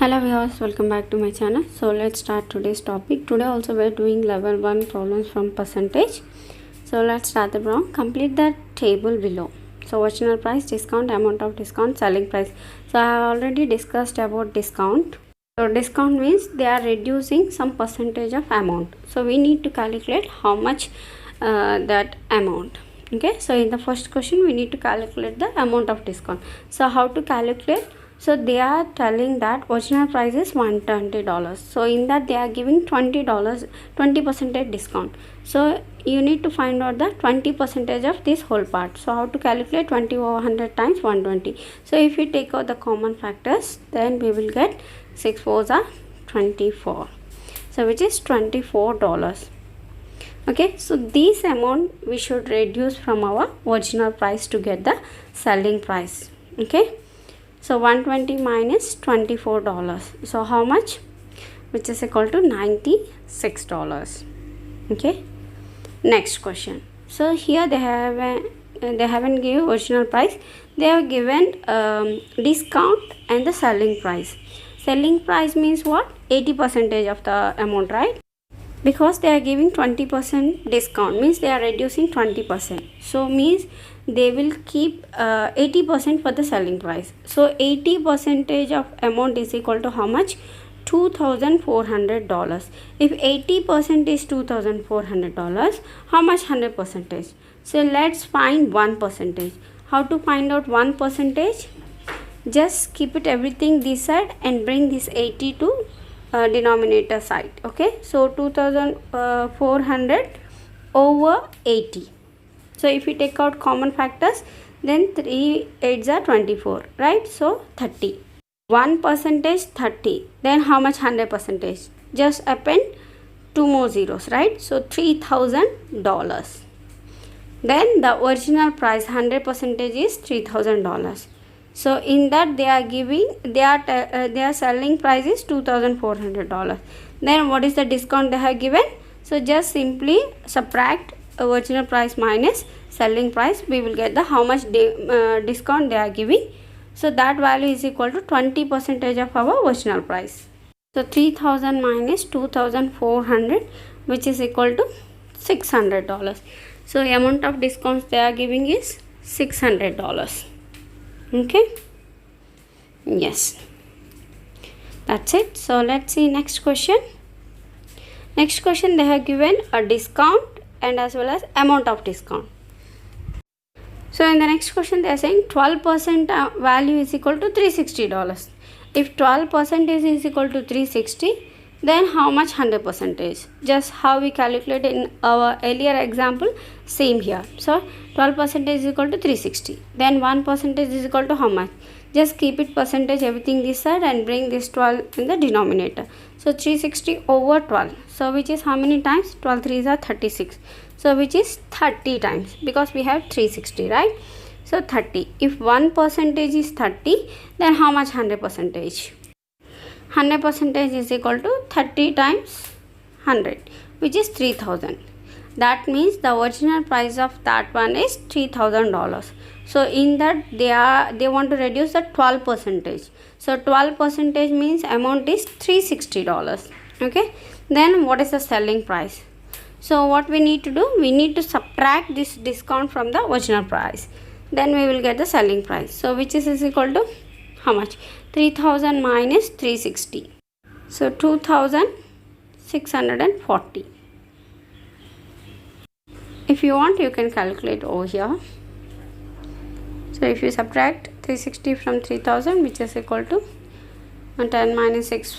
Hello viewers, welcome back to my channel. So let's start today's topic. Today also we're doing level 1 problems from percentage. So let's start the problem. Complete the table below. So original price, discount, amount of discount, selling price. So I have already discussed about discount. So discount means they are reducing some percentage of amount. So we need to calculate how much that amount. Okay, so in the first question we need to calculate the amount of discount. So how to calculate? So they are telling that original price is $120. So in that they are giving $20, 20% discount. So you need to find out the 20% of this whole part. So how to calculate 20 over 100 times 120. So if we take out the common factors, then we will get 6 4s are 24. So which is $24. Okay, so this amount we should reduce from our original price to get the selling price. Okay. So 120 minus $24. So how much? Which is equal to $96. Okay. Next question. So here they haven't given original price. They have given discount and the selling price. Selling price means what? 80% of the amount, right? Because they are giving 20% discount, means they are reducing 20%. So means they will keep 80% for the selling price. So 80% of amount is equal to how much? $2,400. If 80% is $2,400, how much 100%? So let's find 1%. How to find out 1%? Just keep it everything this side and bring this 80 to denominator side. Okay, so 2400 over 80. So if we take out common factors, then 3 8s are 24, right? So 30. 1% 30. Then how much 100%? Just append 2 more zeros, right? So $3,000. Then the original price 100% is $3,000. So in that they are giving their selling price is $2,400. Then what is the discount they have given? So just simply subtract original price minus selling price. We will get the how much discount they are giving. So that value is equal to 20% of our original price. So 3,000 minus 2,400, which is equal to $600. So the amount of discounts they are giving is $600. Okay, yes, that's it. So let's see next question. Next question, they have given a discount and as well as amount of discount. So in the next question they are saying 12% value is equal to $360. If 12% is equal to 360, then how much 100%? Just how we calculate in our earlier example, same here. So 12% is equal to 360. Then 1% is equal to how much? Just keep it percentage everything this side and bring this 12 in the denominator. So 360 over 12. So which is how many times? 12 3s are 36. So which is 30 times because we have 360, right? So 30. If 1% is 30, then how much 100%? 100% is equal to 30 times 100, which is 3,000. That means the original price of that one is $3,000. So in that they want to reduce the 12%. So 12% means amount is $360. Okay. Then what is the selling price? So what we need to do? We need to subtract this discount from the original price. Then we will get the selling price. So which is equal to how much? 3,000 minus 360. So 2,640. If you want, you can calculate over here. So if you subtract 360 from 3,000, which is equal to 10 minus 6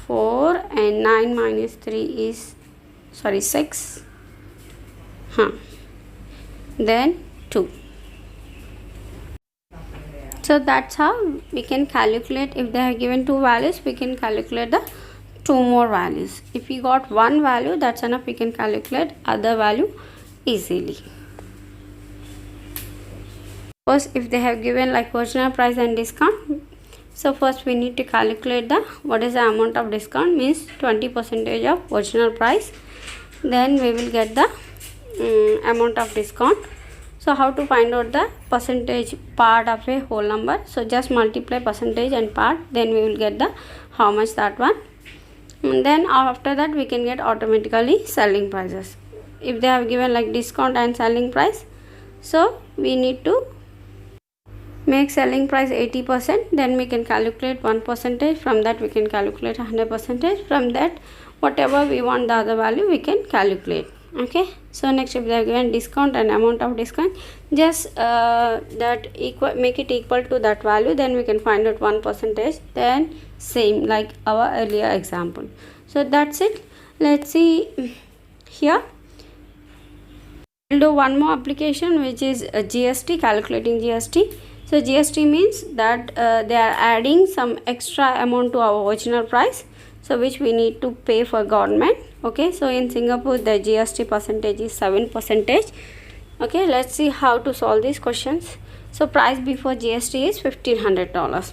4 and 9 minus 3 is 6. Then 2. So that's how we can calculate. If they have given 2 values, we can calculate the 2 more values. If we got 1 value, that's enough. We can calculate other value easily. First, if they have given like original price and discount, so first we need to calculate the what is the amount of discount, means 20% of original price. Then we will get the amount of discount. So how to find out the percentage part of a whole number? So just multiply percentage and part, then we will get the how much that one. And then after that we can get automatically selling prices. If they have given like discount and selling price, so we need to make selling price 80%, then we can calculate 1%, from that we can calculate 100%, from that whatever we want the other value we can calculate. Okay, so next if they are given discount and amount of discount, just make it equal to that value, then we can find out 1%, then same like our earlier example. So that's it. Let's see here. We'll do one more application, which is GST, calculating GST. So GST means that they are adding some extra amount to our original price, so which we need to pay for government. Okay, so in Singapore the GST percentage is 7%. Okay, let's see how to solve these questions. So price before GST is $1,500.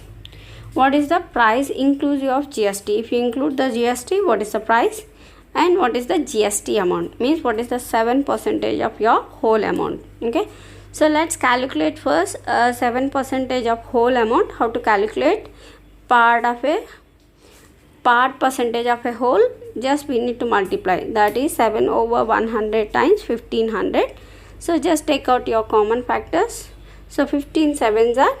What is the price inclusive of GST? If you include the GST, what is the price? And what is the GST amount? Means what is the 7% of your whole amount. Okay, so let's calculate first 7% of whole amount. How to calculate? Part percentage of a whole, just we need to multiply, that is 7 over 100 times 1500. So just take out your common factors. So 15 sevens are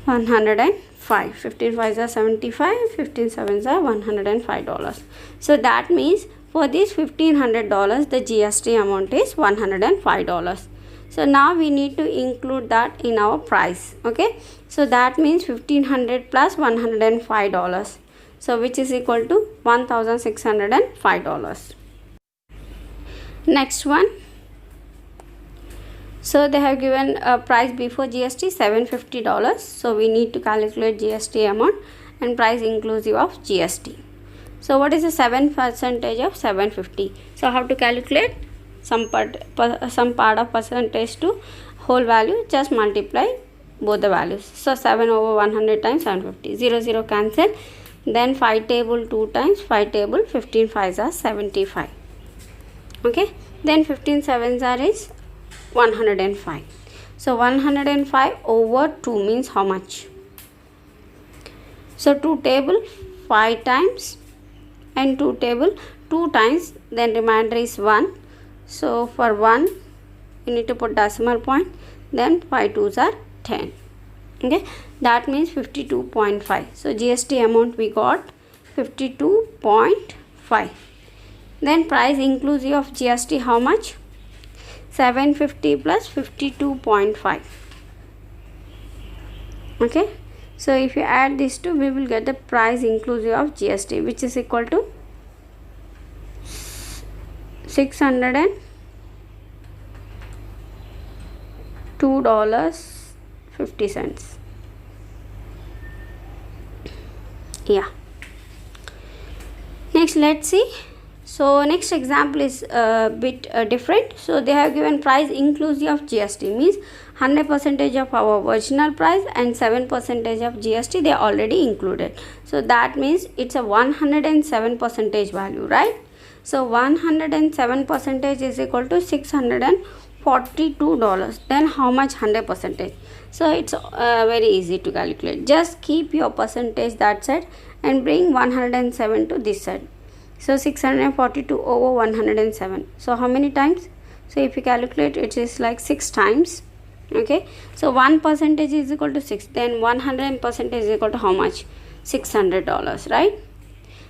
105, 15 fives are 75, 15 sevens are $105. So that means for this $1,500 the GST amount is $105. So now we need to include that in our price. Okay, so that means 1,500 plus $105, so which is equal to $1,605. Next one. So they have given a price before GST $750, so we need to calculate GST amount and price inclusive of GST. So what is the 7% of 750? So how to calculate? Some part of percentage to whole value, just multiply both the values. So 7 over 100 times 750, 0 0 cancel, then 5 table 2 times 5 table, 15 5s are 75. Okay, then 15 sevens are is 105. So 105 over 2 means how much? So 2 table 5 times and 2 table 2 times, then remainder is 1. So for 1 you need to put decimal point, then 5 2s are 10. Okay, that means 52.5. So GST amount we got 52.5. Then price inclusive of GST how much? 750 plus 52.5. Okay, so if you add these two, we will get the price inclusive of GST, which is equal to $602.50. Yeah. Next, let's see. So next example is a bit different. So they have given price inclusive of GST, means 100% of our original price and 7% of GST they already included. So that means it's a 107% value, right? So 107% is equal to $642. Then how much 100%? So it's very easy to calculate. Just keep your percentage that side and bring 107 to this side. So 642 over 107. So how many times? So if you calculate, it is like 6 times. Okay. So 1% is equal to 6. Then 100% is equal to how much? $600, right?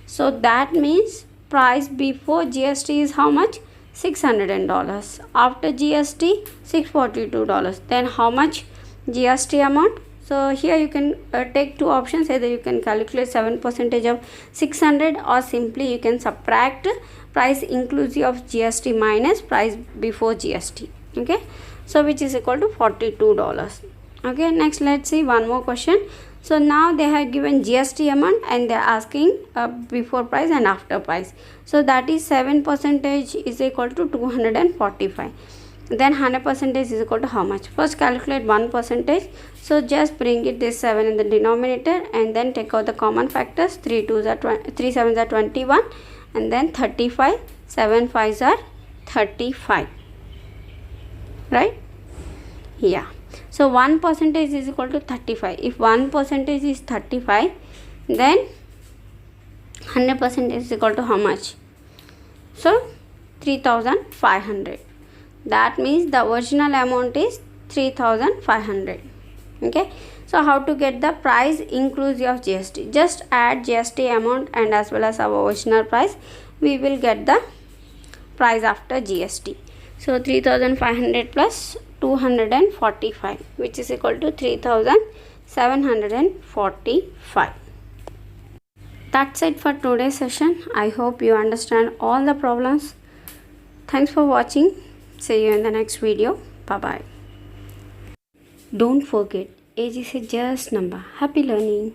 So that means price before GST is how much? $600. After GST, $642. Then how much GST amount? So here you can take two options. Either you can calculate 7% of 600, or simply you can subtract price inclusive of GST minus price before GST. Okay, so which is equal to $42. Okay, next let's see one more question. So now they have given GST amount and they are asking before price and after price. So that is 7% is equal to 245. Then 100% is equal to how much? First calculate 1%. So just bring it this 7 in the denominator and then take out the common factors. 3 sevens are 21 and then 35. 7 5s are 35. Right? Yeah. So 1% is equal to 35. If 1% is 35, then 100% is equal to how much? So 3500. That means the original amount is 3500. Okay, so how to get the price inclusive of GST? Just add GST amount and as well as our original price, we will get the price after GST. So 3500 plus 245, which is equal to 3745. That's it for today's session. I hope you understand all the problems. Thanks for watching. See you in the next video. Bye bye. Don't forget, age is a just number. Happy learning.